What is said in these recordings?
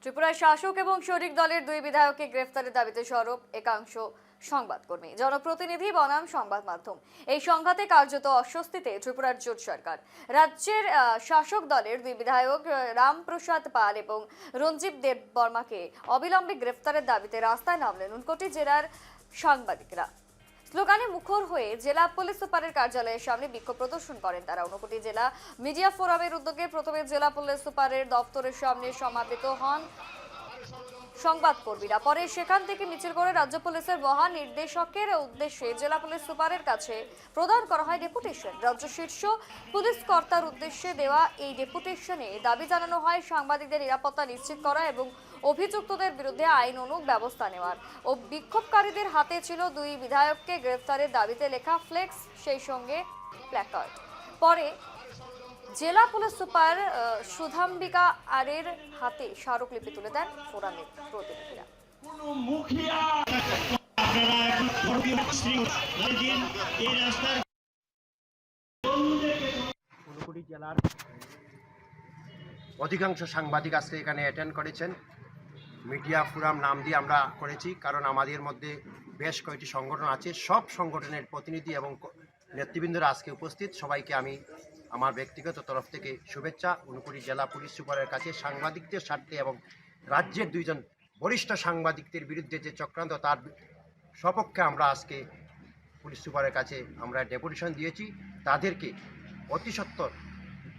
ত্রিপুরায় শাসক এবং শরিক দলের দুই বিধায়ককে গ্রেফতারের দাবিতে সরব একাংশ সংবাদকর্মী, জনপ্রতিনিধি বনাম সংবাদ মাধ্যম। এই সংঘাতে কার্যত অস্বস্তিতে ত্রিপুরার জোট সরকার। রাজ্যের শাসক দলের দুই বিধায়ক রামপ্রসাদ পাল এবং রঞ্জিত দেব বর্মাকে অবিলম্বে গ্রেফতারের দাবিতে রাস্তায় নামলেন ঊনকোটি জেলার সাংবাদিকরা। স্লোগানে মুখর হয়ে জেলা পুলিশ সুপারের কার্যালয়ের সামনে বিক্ষোভ প্রদর্শন করেন তারা। ঊনকোটি জেলা মিডিয়া ফোরামের উদ্যোগে প্রথমে জেলা পুলিশ সুপারের দপ্তরের সামনে সমাবেত হন সংবাদকর্মীরা। পরে সেখান থেকে মিছিল করে রাজ্য পুলিশের মহানির্দেশকের উদ্দেশ্যে জেলা পুলিশ সুপারের কাছে প্রদান করা হয় ডেপুটেশন। রাজ্য শীর্ষ পুলিশ কর্তার উদ্দেশ্যে দেওয়া এই ডেপুটেশনে দাবি জানানো হয় সাংবাদিকদের নিরাপত্তা নিশ্চিত করা এবং অভিযুক্তদের বিরুদ্ধে আইন অনুগ ব্যবস্থা নেওয়ার। ও বিক্ষোভকারীদের হাতে ছিল দুই বিধায়ককে গ্রেফতারের দাবিতে লেখা ফ্লেক্স, সেই সঙ্গে প্ল্যাকার্ড। পরে জেলা পুলিশ সুপার সুধাম্বিকা আরের হাতে স্মারকলিপি তুলে দেন ফোরামের প্রতিনিধিরা। ঊনকোটি জেলার অধিকাংশ সাংবাদিক আজকে এখানে অ্যাটেন্ড করেছেন। মিডিয়া ফোরাম নাম দিয়ে আমরা করেছি, কারণ আমাদের মধ্যে বেশ কয়েকটি সংগঠন আছে। সব সংগঠনের প্রতিনিধি এবং নেতৃবৃন্দরা আজকে উপস্থিত। সবাইকে আমি আমার ব্যক্তিগত তরফ থেকে শুভেচ্ছা। ঊনকোটি জেলা পুলিশ সুপারের কাছে সাংবাদিকদের স্বার্থে এবং রাজ্যের দুইজন বরিষ্ঠ সাংবাদিকদের বিরুদ্ধে যে চক্রান্ত, তার সপক্ষে আমরা আজকে পুলিশ সুপারের কাছে আমরা ডেপুটেশন দিয়েছি। তাদেরকে অতি সত্বর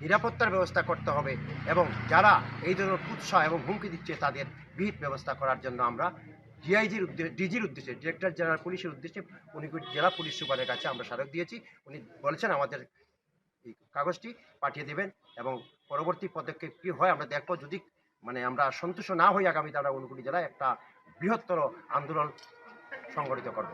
নিরাপত্তার ব্যবস্থা করতে হবে এবং যারা এই ধরনের উৎসাহ এবং হুমকি দিচ্ছে তাদের বিহিত ব্যবস্থা করার জন্য আমরা ডিজির উদ্দেশ্যে, ডিরেক্টর জেনারেল পুলিশের উদ্দেশ্যে ঊনকোটি জেলা পুলিশ সুপারের কাছে আমরা স্মারক দিয়েছি। উনি বলেছেন আমাদের এই কাগজটি পাঠিয়ে দেবেন এবং পরবর্তী পদক্ষেপ কী হয় আমরা দেখব। যদি আমরা সন্তুষ্ট না হই, আগামীতে আমরা ঊনকোটি জেলায় একটা বৃহত্তর আন্দোলন সংগঠিত করব।